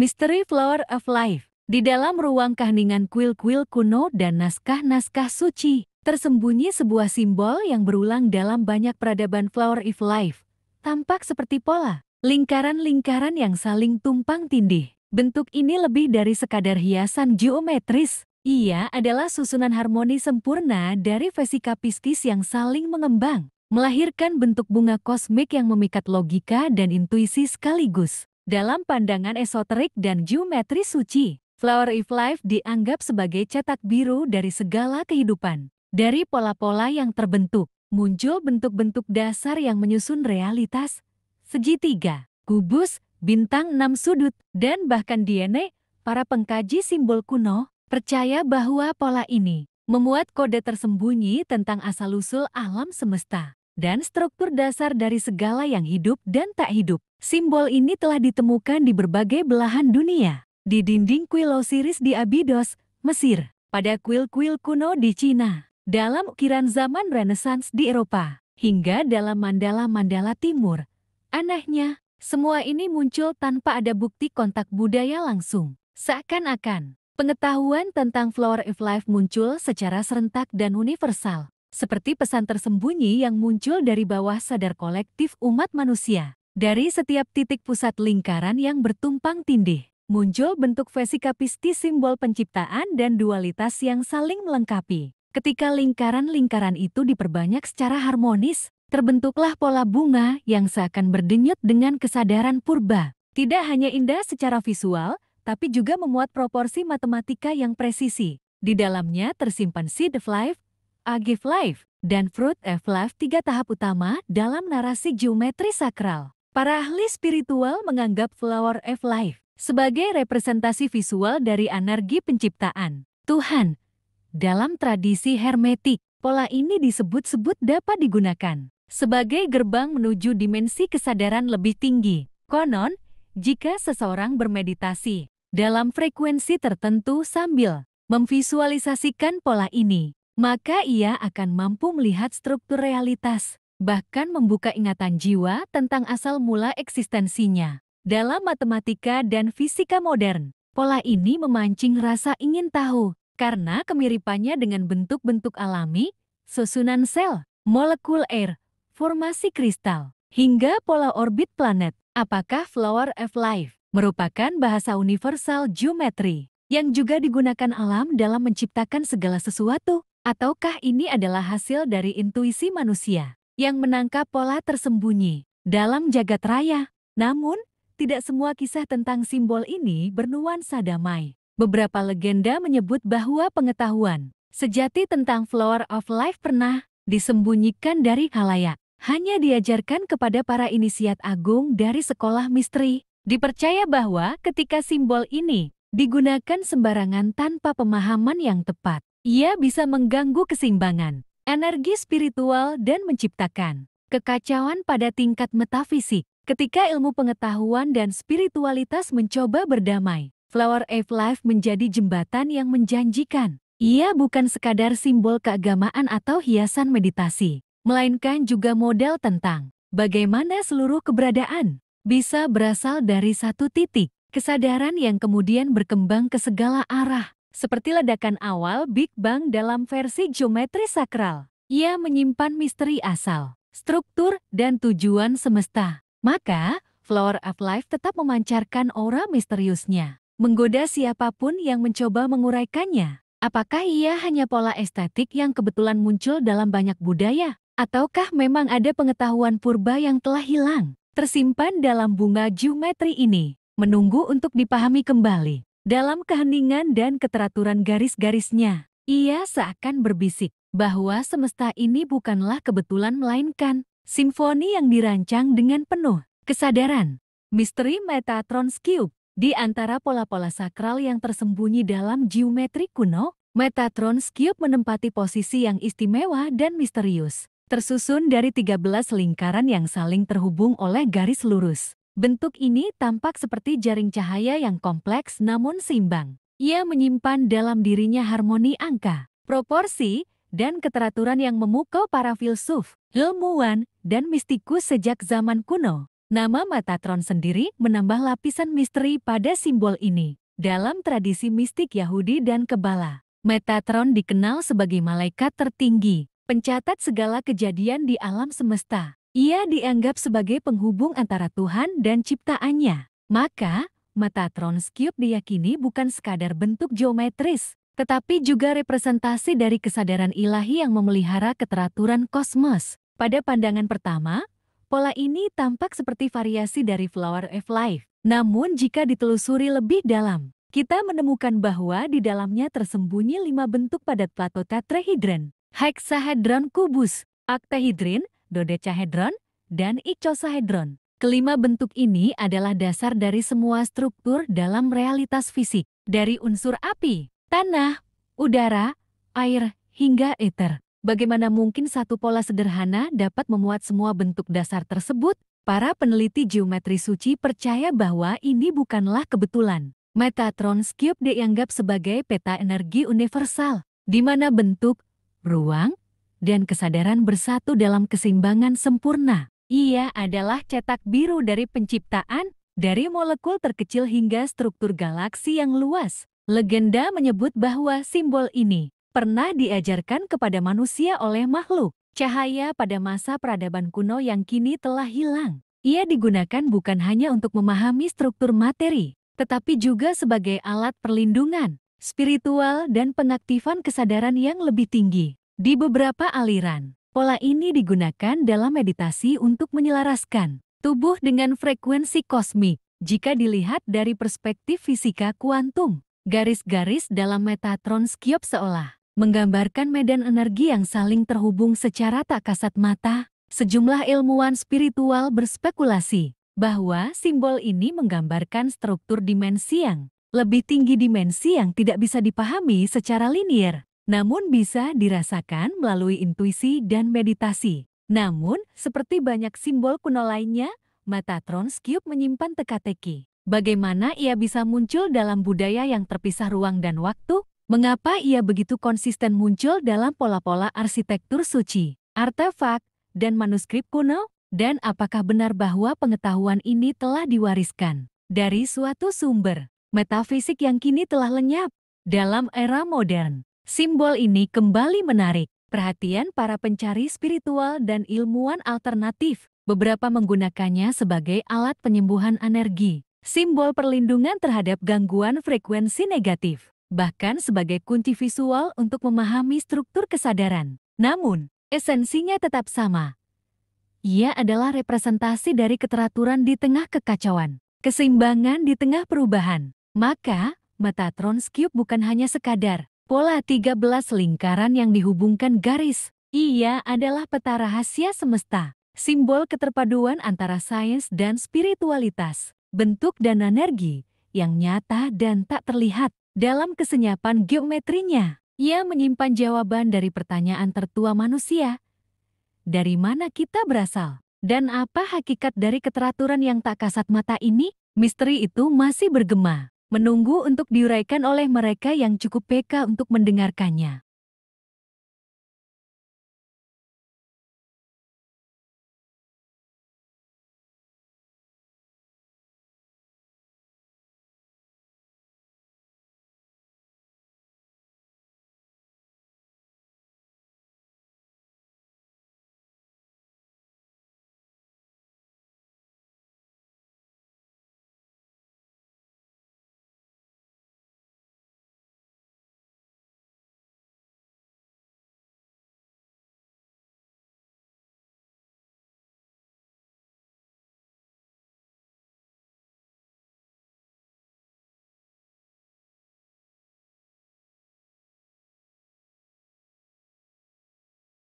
Misteri Flower of Life. Di dalam ruang keheningan kuil-kuil kuno dan naskah-naskah suci, tersembunyi sebuah simbol yang berulang dalam banyak peradaban. Flower of Life tampak seperti pola lingkaran-lingkaran yang saling tumpang tindih. Bentuk ini lebih dari sekadar hiasan geometris. Ia adalah susunan harmoni sempurna dari fisika pistis yang saling mengembang, melahirkan bentuk bunga kosmik yang memikat logika dan intuisi sekaligus. Dalam pandangan esoterik dan geometri suci, Flower of Life dianggap sebagai cetak biru dari segala kehidupan. Dari pola-pola yang terbentuk, muncul bentuk-bentuk dasar yang menyusun realitas, segitiga, kubus, bintang 6 sudut, dan bahkan DNA. Para pengkaji simbol kuno percaya bahwa pola ini memuat kode tersembunyi tentang asal-usul alam semesta dan struktur dasar dari segala yang hidup dan tak hidup. Simbol ini telah ditemukan di berbagai belahan dunia, di dinding kuil Osiris di Abydos, Mesir, pada kuil-kuil kuno di Cina, dalam ukiran zaman Renaissance di Eropa, hingga dalam mandala-mandala timur. Anehnya, semua ini muncul tanpa ada bukti kontak budaya langsung. Seakan-akan, pengetahuan tentang Flower of Life muncul secara serentak dan universal, seperti pesan tersembunyi yang muncul dari bawah sadar kolektif umat manusia. Dari setiap titik pusat lingkaran yang bertumpang tindih, muncul bentuk fisika pistis simbol penciptaan dan dualitas yang saling melengkapi. Ketika lingkaran-lingkaran itu diperbanyak secara harmonis, terbentuklah pola bunga yang seakan berdenyut dengan kesadaran purba. Tidak hanya indah secara visual, tapi juga memuat proporsi matematika yang presisi. Di dalamnya tersimpan seed of life, egg of life, dan fruit of life, 3 tahap utama dalam narasi geometri sakral. Para ahli spiritual menganggap Flower of Life sebagai representasi visual dari energi penciptaan Tuhan. Dalam tradisi hermetik, pola ini disebut-sebut dapat digunakan sebagai gerbang menuju dimensi kesadaran lebih tinggi. Konon, jika seseorang bermeditasi dalam frekuensi tertentu sambil memvisualisasikan pola ini, maka ia akan mampu melihat struktur realitas, bahkan membuka ingatan jiwa tentang asal mula eksistensinya. Dalam matematika dan fisika modern, pola ini memancing rasa ingin tahu karena kemiripannya dengan bentuk-bentuk alami, susunan sel, molekul air, formasi kristal, hingga pola orbit planet. Apakah Flower of Life merupakan bahasa universal geometri yang juga digunakan alam dalam menciptakan segala sesuatu? Ataukah ini adalah hasil dari intuisi manusia yang menangkap pola tersembunyi dalam jagat raya? Namun, tidak semua kisah tentang simbol ini bernuansa damai. Beberapa legenda menyebut bahwa pengetahuan sejati tentang Flower of Life pernah disembunyikan dari khalayak, hanya diajarkan kepada para inisiat agung dari sekolah misteri. Dipercaya bahwa ketika simbol ini digunakan sembarangan tanpa pemahaman yang tepat, ia bisa mengganggu keseimbangan energi spiritual dan menciptakan kekacauan pada tingkat metafisik. Ketika ilmu pengetahuan dan spiritualitas mencoba berdamai, Flower of Life menjadi jembatan yang menjanjikan. Ia bukan sekadar simbol keagamaan atau hiasan meditasi, melainkan juga model tentang bagaimana seluruh keberadaan bisa berasal dari satu titik kesadaran yang kemudian berkembang ke segala arah. Seperti ledakan awal Big Bang dalam versi geometri sakral, ia menyimpan misteri asal, struktur, dan tujuan semesta. Maka, Flower of Life tetap memancarkan aura misteriusnya, menggoda siapapun yang mencoba menguraikannya. Apakah ia hanya pola estetik yang kebetulan muncul dalam banyak budaya? Ataukah memang ada pengetahuan purba yang telah hilang, tersimpan dalam bunga geometri ini, menunggu untuk dipahami kembali? Dalam keheningan dan keteraturan garis-garisnya, ia seakan berbisik bahwa semesta ini bukanlah kebetulan melainkan simfoni yang dirancang dengan penuh kesadaran. Misteri Metatron's Cube. Di antara pola-pola sakral yang tersembunyi dalam geometri kuno, Metatron's Cube menempati posisi yang istimewa dan misterius. Tersusun dari 13 lingkaran yang saling terhubung oleh garis lurus. Bentuk ini tampak seperti jaring cahaya yang kompleks namun seimbang. Ia menyimpan dalam dirinya harmoni angka, proporsi, dan keteraturan yang memukau para filsuf, ilmuwan, dan mistikus sejak zaman kuno. Nama Metatron sendiri menambah lapisan misteri pada simbol ini. Dalam tradisi mistik Yahudi dan Kabbalah, Metatron dikenal sebagai malaikat tertinggi, pencatat segala kejadian di alam semesta. Ia dianggap sebagai penghubung antara Tuhan dan ciptaannya. Maka, Metatron's Cube diyakini bukan sekadar bentuk geometris, tetapi juga representasi dari kesadaran ilahi yang memelihara keteraturan kosmos. Pada pandangan pertama, pola ini tampak seperti variasi dari Flower of Life. Namun jika ditelusuri lebih dalam, kita menemukan bahwa di dalamnya tersembunyi 5 bentuk padat plato tetrahedron, hexahedron kubus, octahedron, dodecahedron, dan icosahedron. Kelima bentuk ini adalah dasar dari semua struktur dalam realitas fisik, dari unsur api, tanah, udara, air, hingga ether. Bagaimana mungkin satu pola sederhana dapat memuat semua bentuk dasar tersebut? Para peneliti geometri suci percaya bahwa ini bukanlah kebetulan. Metatron's Cube dianggap sebagai peta energi universal, di mana bentuk, ruang, dan kesadaran bersatu dalam keseimbangan sempurna. Ia adalah cetak biru dari penciptaan, dari molekul terkecil hingga struktur galaksi yang luas. Legenda menyebut bahwa simbol ini pernah diajarkan kepada manusia oleh makhluk cahaya pada masa peradaban kuno yang kini telah hilang. Ia digunakan bukan hanya untuk memahami struktur materi, tetapi juga sebagai alat perlindungan, spiritual, dan pengaktifan kesadaran yang lebih tinggi. Di beberapa aliran, pola ini digunakan dalam meditasi untuk menyelaraskan tubuh dengan frekuensi kosmik. Jika dilihat dari perspektif fisika kuantum, garis-garis dalam Metatron's Cube seolah menggambarkan medan energi yang saling terhubung secara tak kasat mata. Sejumlah ilmuwan spiritual berspekulasi bahwa simbol ini menggambarkan struktur dimensi yang lebih tinggi, dimensi yang tidak bisa dipahami secara linier, namun bisa dirasakan melalui intuisi dan meditasi. Namun, seperti banyak simbol kuno lainnya, Metatron's Cube menyimpan teka-teki. Bagaimana ia bisa muncul dalam budaya yang terpisah ruang dan waktu? Mengapa ia begitu konsisten muncul dalam pola-pola arsitektur suci, artefak, dan manuskrip kuno? Dan apakah benar bahwa pengetahuan ini telah diwariskan dari suatu sumber metafisik yang kini telah lenyap? Dalam era modern, simbol ini kembali menarik perhatian para pencari spiritual dan ilmuwan alternatif. Beberapa menggunakannya sebagai alat penyembuhan energi, simbol perlindungan terhadap gangguan frekuensi negatif, bahkan sebagai kunci visual untuk memahami struktur kesadaran. Namun, esensinya tetap sama. Ia adalah representasi dari keteraturan di tengah kekacauan, keseimbangan di tengah perubahan. Maka, Metatron's Cube bukan hanya sekadar pola 13 lingkaran yang dihubungkan garis. Ia adalah peta rahasia semesta, simbol keterpaduan antara sains dan spiritualitas, bentuk dan energi yang nyata dan tak terlihat. Dalam kesenyapan geometrinya, ia menyimpan jawaban dari pertanyaan tertua manusia. Dari mana kita berasal? Dan apa hakikat dari keteraturan yang tak kasat mata ini? Misteri itu masih bergema, menunggu untuk diuraikan oleh mereka yang cukup peka untuk mendengarkannya.